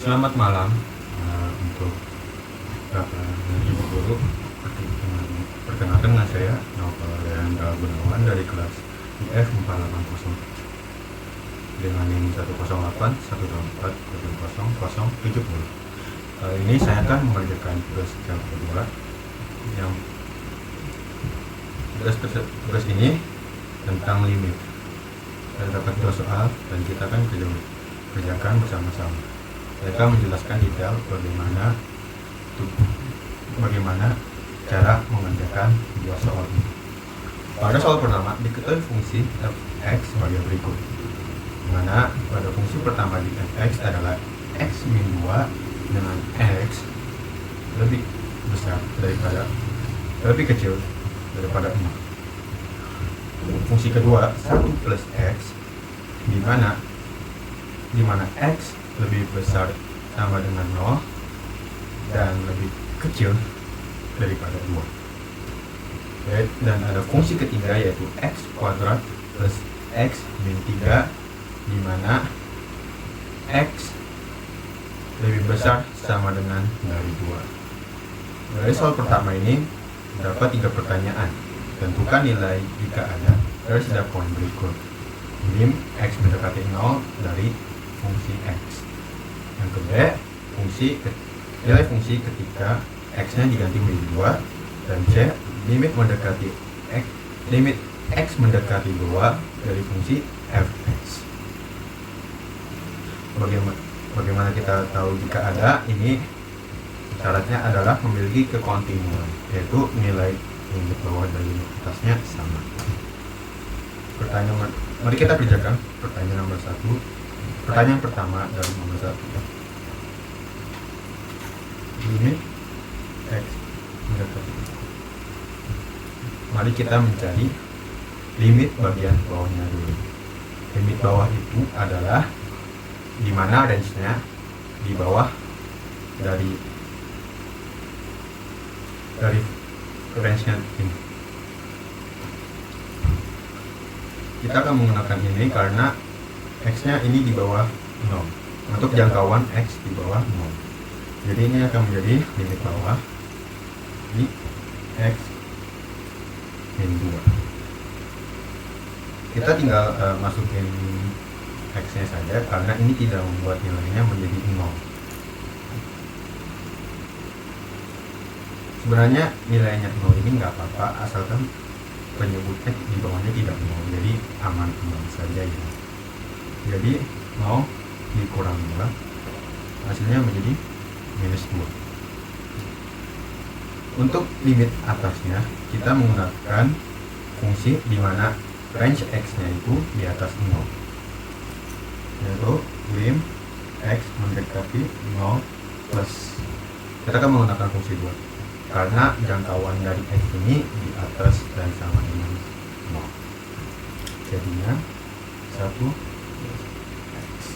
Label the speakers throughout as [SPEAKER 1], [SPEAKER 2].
[SPEAKER 1] Selamat malam untuk ibu guru. Perkenalkan dengan saya Novel Leandra Gunawan dari kelas IF 480 dengan NIM 10812400070. Kali ini saya akan mengerjakan tugas yang kedua. Yang tugas ini tentang limit. Terdapat 2 soal dan kita akan kerjakan bersama-sama. Mereka menjelaskan detail bagaimana cara mengerjakan 2 soal ini. Pada soal pertama diketahui fungsi f(x) sebagai berikut, di mana pada fungsi pertama di f(x) adalah x min 2 dengan x lebih kecil daripada 0. Fungsi kedua 1 plus x, di mana x lebih besar sama dengan 0 dan lebih kecil daripada 2. Dan ada fungsi ketiga yaitu x kuadrat plus x min 3, di mana x lebih besar sama dengan dari 2. Dari soal pertama ini terdapat 3 pertanyaan. Tentukan nilai jika ada dari setiap poin berikut. Lim x mendekati 0 dari fungsi x. Yang kedua, nilai fungsi ketika x-nya diganti menjadi 2, dan C, limit x mendekati 2 dari fungsi f(x). Bagaimana kita tahu jika ada? Ini syaratnya adalah memiliki kekontinuan, yaitu nilai limit bawah dan limit atasnya sama. Mari kita kerjakan pertanyaan nomor 1. Pertanyaan pertama dari nomor 1. Limit x mendekati. Mari kita mencari limit bagian bawahnya dulu. Limit bawah itu adalah di mana range-nya di bawah dari range-nya ini. Kita akan menggunakan ini karena x-nya ini di bawah 0. Untuk jangkauan x di bawah 0. Jadi ini akan menjadi limit bawah di x min 2. Kita tinggal masukin x-nya saja karena ini tidak membuat nilainya menjadi 0. Sebenarnya nilainya 0 ini nggak apa-apa asalkan penyebut x di bawahnya tidak 0, jadi aman-aman saja ya. Jadi 0 dikurang 2 hasilnya menjadi minus 2. Untuk limit atasnya kita menggunakan fungsi di mana range x-nya itu di atas 0, yaitu lim x mendekati 0 plus, kita akan menggunakan fungsi 2 karena jangkauan dari x ini di atas dan sama dengan 0. Jadinya 1 x.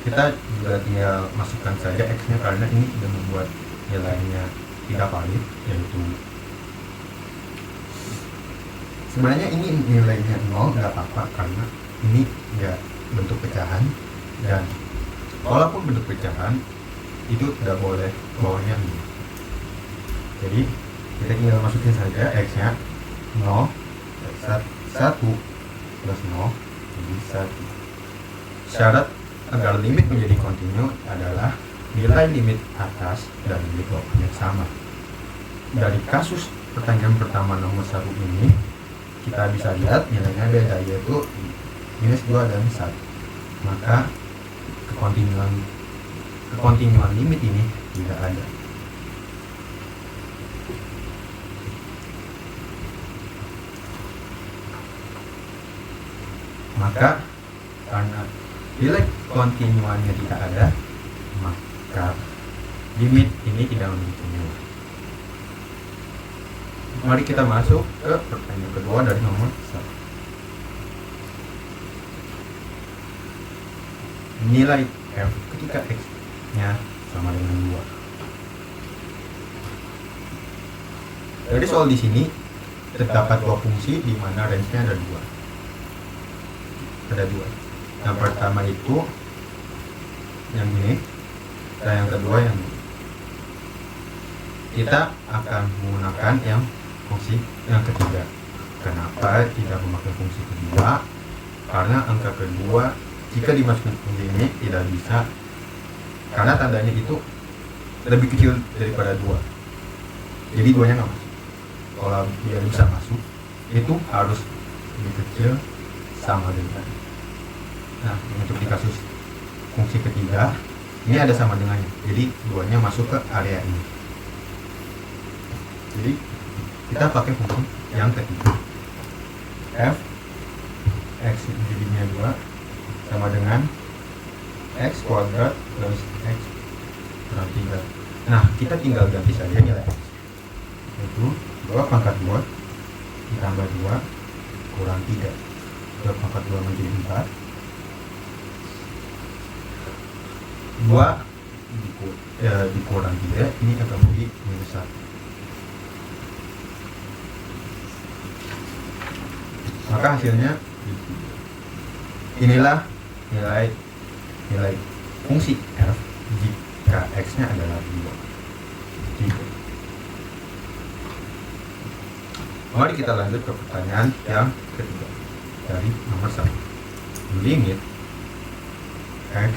[SPEAKER 1] Kita juga tinggal masukkan saja x-nya karena ini sudah membuat nilainya tidak valid, yaitu sebenarnya ini nilainya 0 nggak apa-apa karena ini nggak bentuk pecahan, dan walaupun bentuk pecahan itu tidak boleh bawahnya 0. Jadi kita tinggal masukin saja x-nya 0, 1 plus 0 jadi 1. Syarat agar limit menjadi kontinu adalah nilai limit atas dan limit bawahnya sama. Dari kasus pertanyaan pertama nomor 1 ini kita bisa lihat nilainya beda, yaitu minus 2 dan 1. Maka kekontinuan limit ini tidak ada. Maka karena nilai kontinuannya tidak ada, maka limit ini tidak memiliki nilai. Mari kita masuk ke pertanyaan kedua dari nomor 1. Nilai f ketika x-nya sama dengan 2. Dari soal di sini terdapat 2 fungsi di mana range-nya ada 2. Yang pertama itu yang ini Dan yang kedua yang kita akan menggunakan yang fungsi yang ketiga. Kenapa tidak memakai fungsi kedua? Karena angka kedua jika dimasukkan fungsi ini tidak bisa, karena tandanya itu lebih kecil daripada 2. Jadi 2-nya nggak masuk. Kalau dia bisa masuk, itu harus lebih kecil sama dengan. Nah, untuk di kasus fungsi ketiga, ini ada sama dengannya. Jadi 2-nya masuk ke area ini. Jadi kita pakai fungsi yang ketiga. F x jadinya 2 sama dengan x kuadrat plus x kurang 3. Nah, kita tinggal ganti saja nilai x. Itu 2 pangkat 2 ditambah 2 kurang 3. 2 pangkat 2 menjadi 4. 2 dikurang 3, ini akan menjadi minus 1. Maka hasilnya inilah nilai fungsi f jika x-nya adalah 2. Mari kita lanjut ke pertanyaan yang ketiga dari nomor 1. Limit x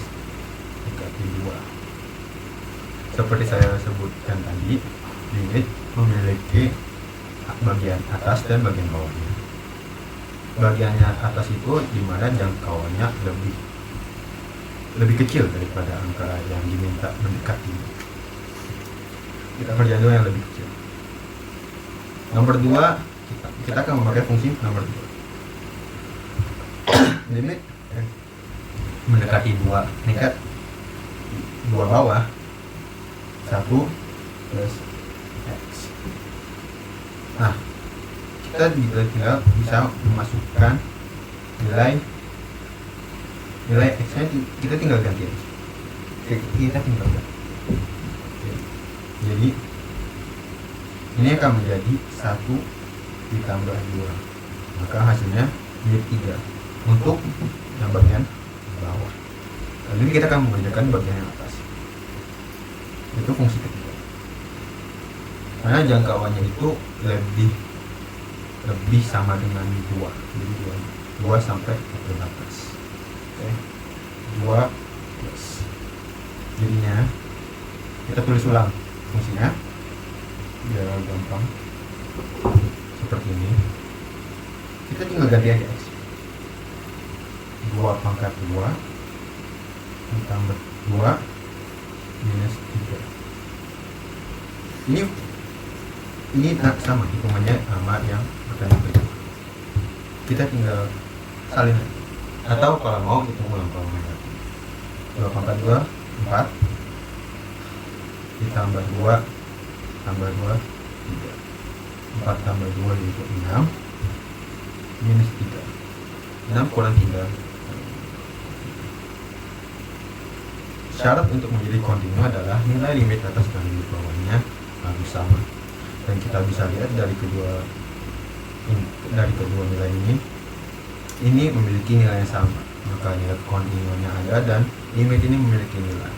[SPEAKER 1] dikali 2. Seperti saya sebutkan tadi, limit memiliki bagian atas dan bagian bawahnya. Bagiannya atas itu dimana jangkauannya lebih kecil daripada angka yang diminta mendekati. Kita kerjain dulu yang lebih kecil. Nomor 2, kita akan memakai fungsi nomor 2. Limit mendekati 2 tingkat 2 bawah 1 plus x. Nah, kita tinggal bisa memasukkan nilai x nya, kita tinggal ganti aja. Kita tinggal ganti. Jadi ini akan menjadi 1 ditambah 2, maka hasilnya menjadi 3 untuk yang bagian bawah. Lalu kita akan mengerjakan bagian yang atas. Itu fungsi ketiga. Karena jangkauannya itu lebih sama dengan 2. Jadi 2 sampai ke batas. Oke. 2 plus. Jadinya kita tulis ulang fungsinya biar gampang. Seperti ini. Kita tinggal ganti aja x. 2 pangkat 2 ditambah 2 minus 3. Ini sama hitungannya sama yang pertanyaan kedua. Kita tinggal salin atau kalau mau hitung ulang kalau mau. 2 pangkat 2 4 ditambah 2 tambah 2 3. 4 tambah 2 yaitu 6 minus 3. 6 kurang 3. Syarat untuk menjadi kontinu adalah nilai limit atas dan limit bawahnya harus sama. Dan kita bisa lihat dari kedua nilai ini memiliki nilai yang sama, maka nilai kontinunya ada dan limit ini memiliki nilai.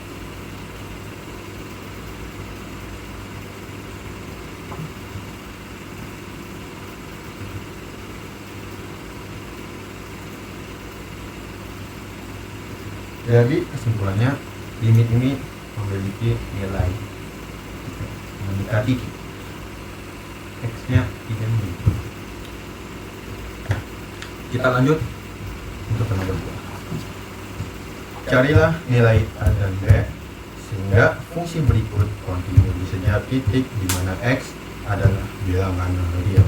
[SPEAKER 1] Jadi kesimpulannya, limit ini memiliki nilai mendekati x-nya tidak begitu. Kita lanjut untuk nomor 2. Carilah nilai a dan b sehingga fungsi berikut kontinu di setiap titik di mana x adalah bilangan real.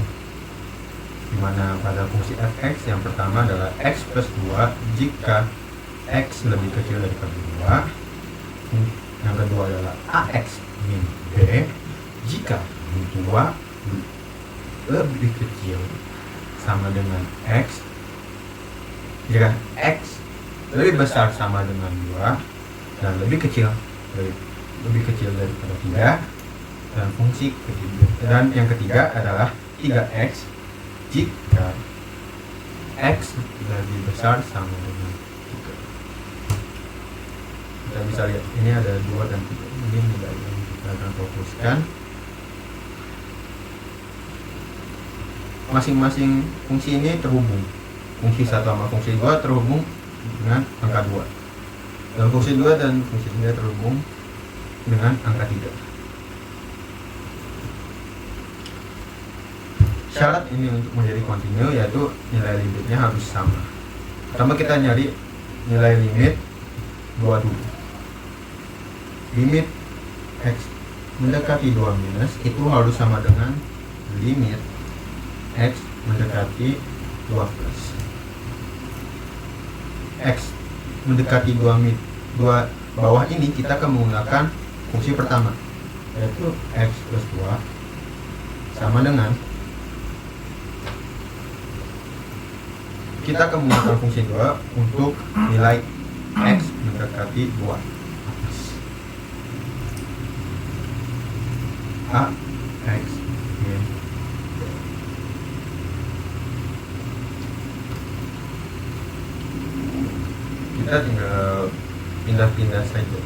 [SPEAKER 1] Di mana pada fungsi fx yang pertama adalah x plus 2 jika x lebih kecil daripada 2. Yang kedua adalah ax min b jika 2 lebih kecil sama dengan x, jika x lebih besar sama dengan 2 dan lebih kecil daripada 3. Dan fungsi ketiga, dan yang ketiga adalah 3x jika x lebih besar sama dengan 3. kita bisa lihat ini ada 2 dan 3. Ini nilai yang kita akan fokuskan. Masing-masing fungsi ini terhubung. Fungsi 1 sama fungsi 2 terhubung dengan angka 2. Dan fungsi 2 dan fungsi 3 terhubung dengan angka 3. Syarat ini untuk menjadi kontinu yaitu nilai limitnya harus sama. Pertama kita nyari nilai limit 2 dulu. Limit x mendekati 2 minus itu harus sama dengan limit x mendekati 2 plus. X mendekati 2 bawah ini kita akan menggunakan fungsi pertama, yaitu x plus 2 sama dengan, kita akan menggunakan fungsi 2 untuk nilai x mendekati 2. A x min. Kita tinggal pindah-pindah saja.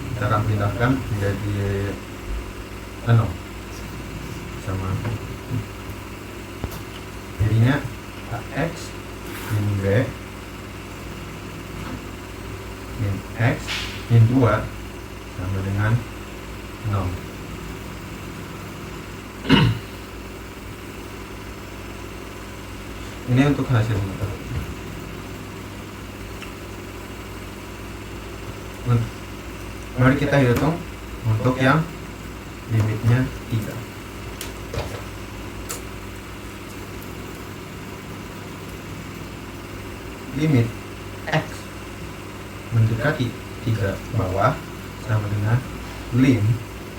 [SPEAKER 1] Kita akan pindahkan menjadi 0 sama, jadinya ax min b min x min 2 sama dengan 0. Ini untuk hasil matematika. Mari kita hitung untuk yang limitnya 3. Limit x mendekati 3 bawah sama dengan lim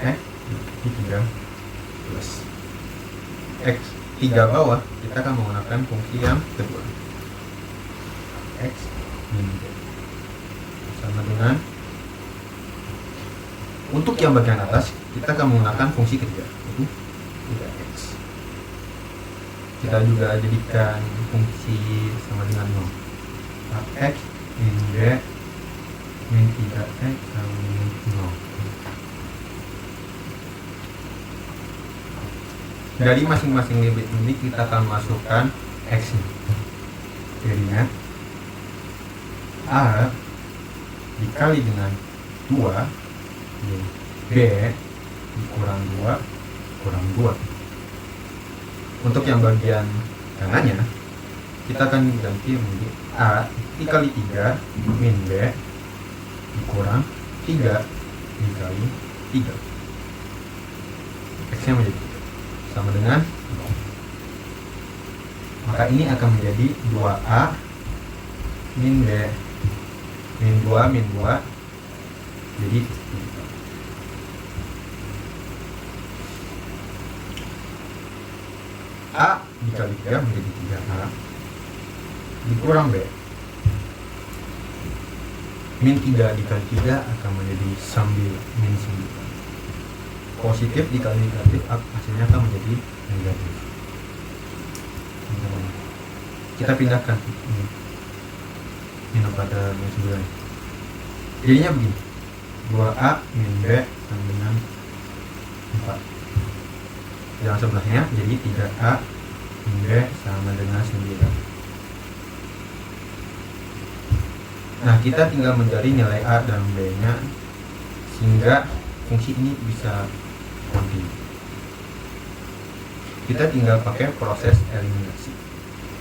[SPEAKER 1] x mendekati 3 plus. X 3 bawah kita akan menggunakan fungsi yang kedua, x min b sama dengan, untuk yang bagian atas kita akan menggunakan fungsi ketiga, yaitu 3x. Kita juga jadikan fungsi sama dengan 0. X min b min 3x sama dengan 0. Dari masing-masing limit ini kita akan masukkan x nya. Jadinya A dikali dengan 2 B dikurang 2 kurang 2. Untuk yang bagian kanannya kita akan ganti menjadi A dikali 3 min B dikurang 3 dikali 3. X nya menjadi sama dengan 0. Maka ini akan menjadi 2A min B min 2 min 2 jadi 3. A dikali 3 menjadi 3A dikurang B min 3 dikali 3 akan menjadi 9 min 9. Positif dikali negatif hasilnya akan menjadi negatif. Kita pindahkan ini pada min 9. Jadinya begini, 2A min B sama dengan 4. Yang sebelahnya jadi 3A min B sama dengan 9. Nah, kita tinggal mencari nilai A dan B nya sehingga fungsi ini bisa kontinu. Kita tinggal pakai proses eliminasi.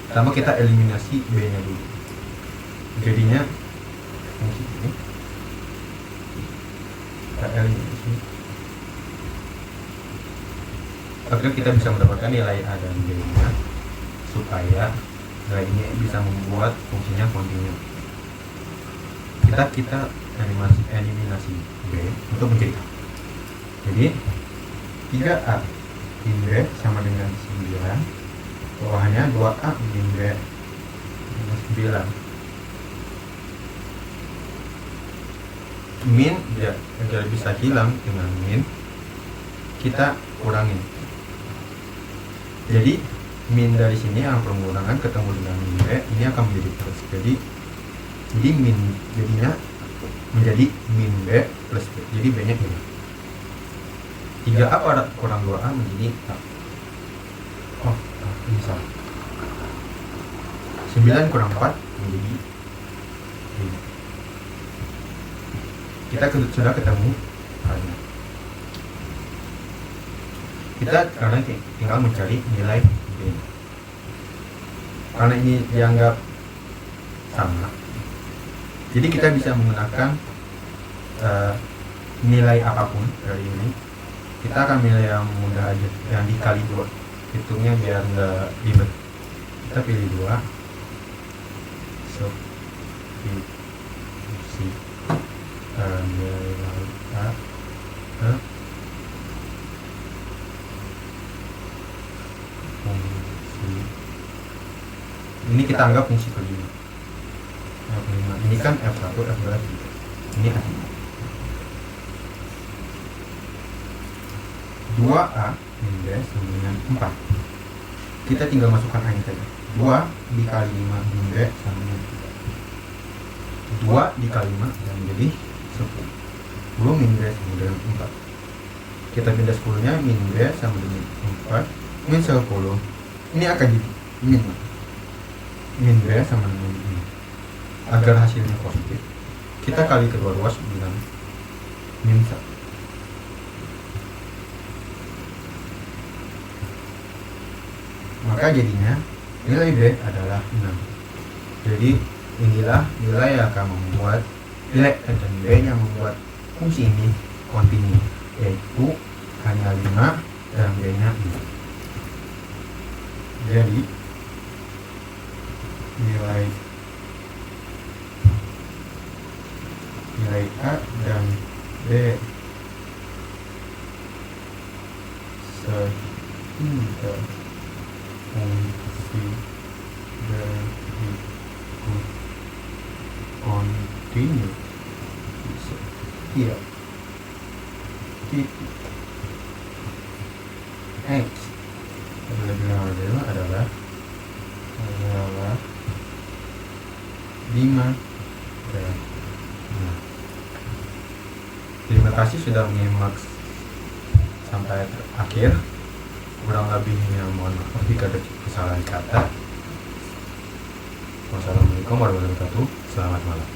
[SPEAKER 1] Pertama kita eliminasi B nya dulu. Jadinya fungsi ini kita eliminasi agar kita bisa mendapatkan nilai A dan B nya, supaya nilai ini bisa membuat fungsinya kontinu. Kita eliminasi B untuk menjadi A. Jadi 3A min B sama dengan 9. Bawahnya 2A min B dengan 9. Min ya, agar bisa hilang dengan min, kita kurangin. Jadi min dari sini yang pengurangan ketemu dengan min B ini akan menjadi plus. Jadi min jadinya menjadi min B plus B. Jadi B nya hilang. 3A kurang 2A menjadi A. Ini salah. 9 kurang 4 menjadi 5. Kita sudah ketemu A-nya. Kita sekarang tinggal mencari nilai B. Karena ini dianggap sama, jadi kita bisa menggunakan nilai apapun dari ini. Kita akan milih yang mudah aja, yang dikali 2. Hitungnya biar nggak ribet. Kita pilih 2. Substitusi nilai A ke fungsi. Ini kita anggap fungsi kelima. F5. Ini kan F1, F2, F3. Ini A5. 2A min B sama dengan 4. Kita tinggal masukkan A nya saja. 2 dikali 5 min B sama dengan 3. 2 dikali 5 dan menjadi 10. 10 min B sama dengan 4. Kita pindah 10 nya, min B sama dengan 4 min 10. Ini akan jadi min B sama dengan 5. Agar hasilnya positif, kita kali kedua ruas dengan min 1. Maka jadinya nilai B adalah 6. Jadi inilah nilai yang akan membuat nilai dan B yang membuat fungsi ini kontinu, yaitu hanya 5 dan B nya 6. Jadi nilai A dan B sehingga fungsi berikut kontinu setiap titik X adalah 5 dan 6. Terima kasih sudah menyimak sampai akhir. Kurang lebihnya mohon maaf jika ada kesalahan kata. Wassalamualaikum warahmatullahi wabarakatuh. Selamat malam.